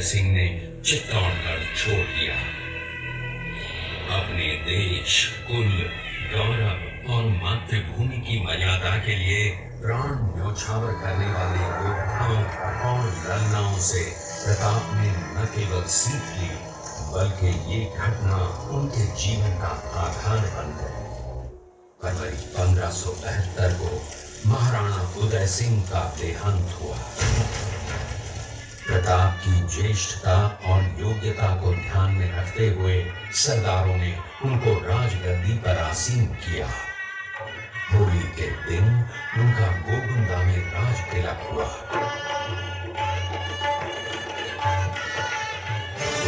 उदय सिंह ने चित्तौड़गढ़ छोड़ दिया। अपने देश, कुल, गौरव और मातृभूमि की मर्यादा के लिए प्राण न्योछावर करने वाले योद्धाओं और लड़नाओं से प्रताप ने न केवल सीख ली, बल्कि ये घटना उनके जीवन का आधार बन गई। फरवरी 1572 को महाराणा उदय सिंह का देहांत हुआ। प्रताप की ज्येष्ठता और योग्यता को ध्यान में रखते हुए सरदारों ने उनको राजगद्दी पर आसीन किया। होली के दिन उनका गोगुंदा में राज तिलक हुआ।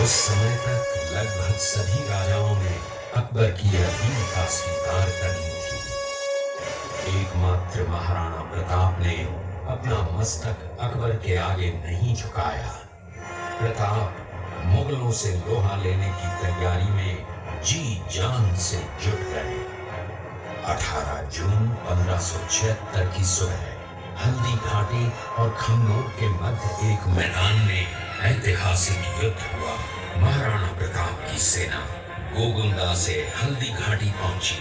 उस समय तक लगभग सभी राजाओं ने अकबर की अपील का स्वीकार कर ली थी। एकमात्र महाराणा प्रताप ने अपना मस्तक अकबर के आगे नहीं झुकाया। प्रताप मुगलों से लोहा लेने की तैयारी में जी जान से जुट गए। 18 जून 1576 की सुबह हल्दी घाटी और खमनोर के मध्य एक मैदान में ऐतिहासिक युद्ध हुआ। महाराणा प्रताप की सेना गोगुंदा से हल्दी घाटी पहुंची,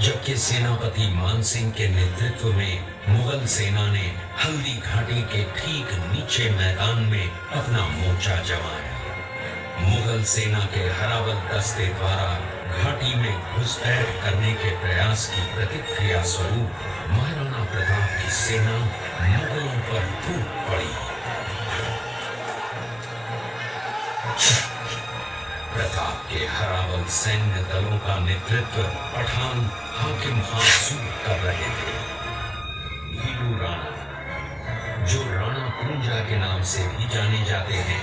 जबकि सेनापति मानसिंह के नेतृत्व में मुगल सेना ने हल्दी घाटी के ठीक नीचे मैदान में अपना मोर्चा जमाया। मुगल सेना के हरावल दस्ते द्वारा घाटी में घुसपैठ करने के प्रयास की प्रतिक्रिया स्वरूप महाराणा प्रताप की सेना मुगलों पर टूट पड़ी। प्रताप के हरावल सैन्य दलों का नेतृत्व पठान हाकिम हासूर कर रहे थे। भीलू राणा, जो राणा पूंजा के नाम से भी जाने जाते हैं,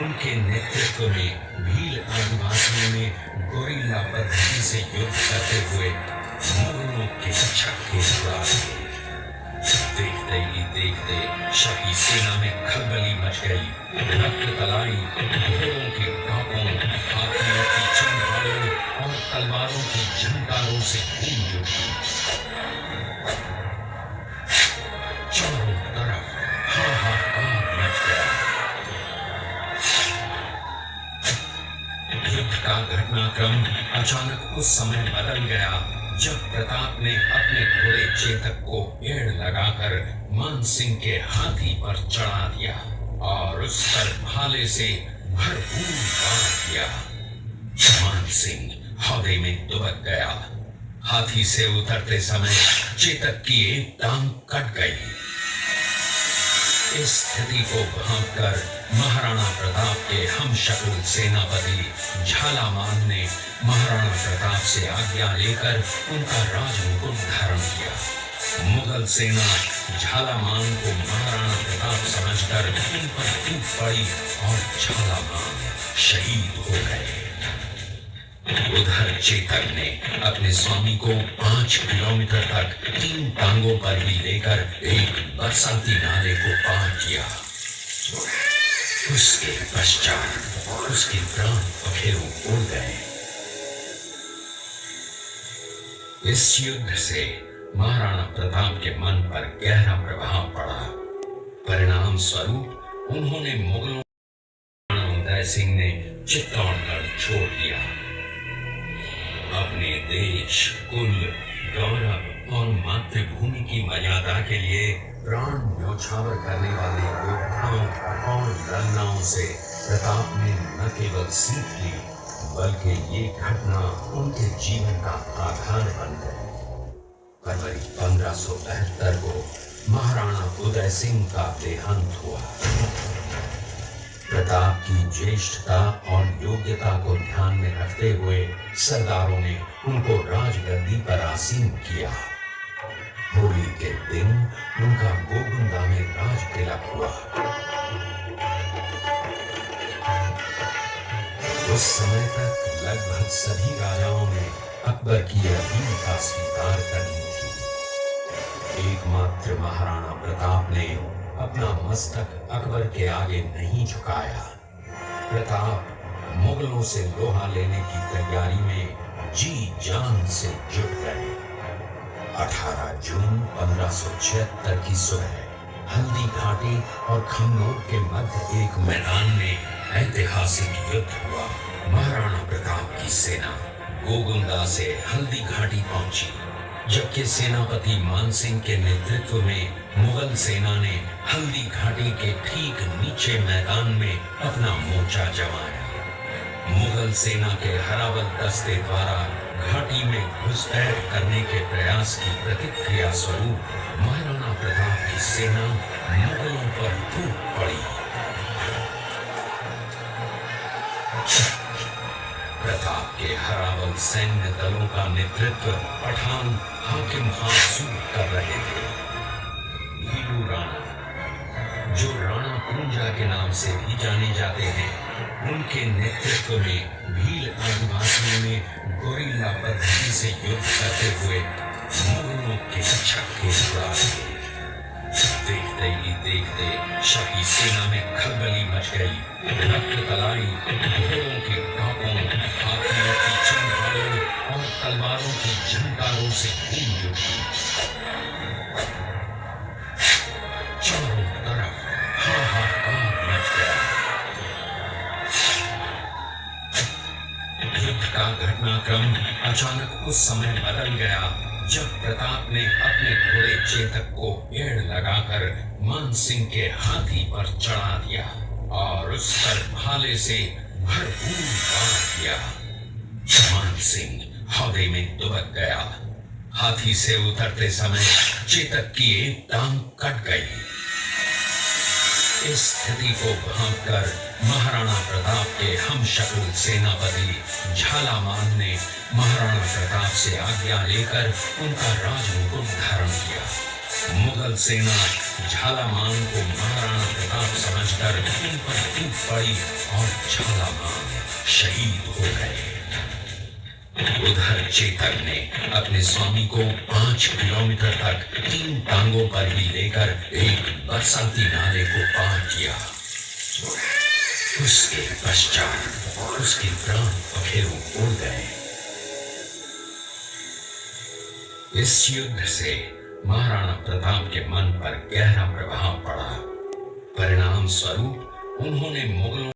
उनके नेतृत्व में भील आदिवासियों ने गोरिल्ला पद्धति से युद्ध करते हुए मुगलों के छक्के छुड़ा दिए। देखते ही देखते शाही सेना में खलबली मच गई। रक्त तलाई घोड़ों के टापों, हाथियों की चिंगारों और तलवारों की झंकारों से गूंज उठी। चारों तरफ हाहाकार मच गया। युद्ध का घटनाक्रम अचानक उस समय बदल गया जब प्रताप ने अपने घोड़े चेतक को पेड़ लगाकर मानसिंह के हाथी पर चढ़ा दिया और उस पर भाले से भरपूर वार किया। मानसिंह हौदे में दुबक गया। हाथी से उतरते समय चेतक की एक टांग कट गई। इस स्थिति को भांपकर महाराणा प्रताप के हमशक्ल सेनापति झालामान ने महाराणा प्रताप से आज्ञा लेकर उनका राजमुकुट धारण किया। मुगल सेना झालामान को महाराणा प्रताप समझकर उन पर टूट पड़ी और झालामान शहीद हो गए। उधर चेतक ने अपने स्वामी को 5 किलोमीटर तक 3 टांगों पर भी लेकर एक बरसाती नाले को पार किया। उसके पश्चात उसके प्राण पखेरु उड़ गए। इस युद्ध से महाराणा प्रताप के मन पर गहरा प्रभाव पड़ा। परिणाम स्वरूप उन्होंने मुगलों उदय सिंह ने चित्तौड़गढ़ छोड़ दिया। अपने देश, कुल, गौरव और मातृभूमि की मर्यादा के लिए प्राण न्योछावर करने वाले योद्धाओं और लड़नाओं से प्रताप ने न केवल सीख ली, बल्कि ये घटना उनके जीवन का आधार बन गई। फरवरी 1572 को महाराणा उदय सिंह का देहांत हुआ। प्रताप की ज्येष्ठता और योग्यता को ध्यान में रखते हुए सरदारों ने उनको राजगद्दी पर आसीन किया। होली के दिन उनका गोगुंदा में राज तिलक हुआ। उस समय तक लगभग सभी राजाओं ने अकबर की अपील का स्वीकार कर ली थी। एकमात्र महाराणा प्रताप ने अपना मस्तक अकबर के आगे नहीं झुकाया। प्रताप मुगलों से लोहा लेने की तैयारी में जी जान से जुट गए। 18 जून 1576 की सुबह हल्दी घाटी और खमनोर के मध्य एक मैदान में ऐतिहासिक युद्ध हुआ। महाराणा प्रताप की सेना गोगुंदा से हल्दी घाटी पहुंची, जबकि सेनापति मानसिंह के नेतृत्व में मुगल सेना ने हल्दी घाटी के ठीक नीचे मैदान में अपना मोर्चा जमाया। मुगल सेना के हरावल दस्ते द्वारा घाटी में घुसपैठ करने के प्रयास की प्रतिक्रिया स्वरूप महाराणा प्रताप की सेना मुगलों पर टूट पड़ी। प्रताप के हरावल सैन्य दलों का नेतृत्व पठान हाकिम हासूर कर रहे थे। भीलू राणा, जो राणा कुंजा के नाम से भी जाने जाते हैं, उनके नेतृत्व में भील आदिवासियों ने गोरिल्ला पद्धति से युद्ध करते हुए मुगलों के छक्के उड़ा दिए। देखते ही देखते शाही सेना में खलबली मच गई। रक्त तलाई घोड़ों के टापों, हाथियों की चिंगारों और तलवारों की झंकारों से गूंज उठी। चारों तरफ हाहाकार मच गया। युद्ध का घटनाक्रम अचानक उस समय बदल गया जब प्रताप ने अपने घोड़े चेतक को पेड़ लगाकर मानसिंह के हाथी पर चढ़ा दिया और उस पर भाले से भरपूर वार किया। मानसिंह हौदे में दुबक गया। हाथी से उतरते समय चेतक की एक टांग कट गई। इस स्थिति को भांपकर महाराणा प्रताप के हमशक्ल सेनापति झालामान ने महाराणा प्रताप से आज्ञा लेकर उनका राजमुकुट धारण किया। मुगल सेना झालामान को महाराणा प्रताप समझकर उन पर टूट पड़ी और झालामान शहीद हो गए। उधर चेतक ने अपने स्वामी को 5 किलोमीटर तक 3 टांगों पर ही लेकर एक बरसाती नाले को पार किया। उसके पश्चात उसके प्राण पखेरु उड़ गए। इस युद्ध से महाराणा प्रताप के मन पर गहरा प्रभाव पड़ा। परिणाम स्वरूप उन्होंने मुगलों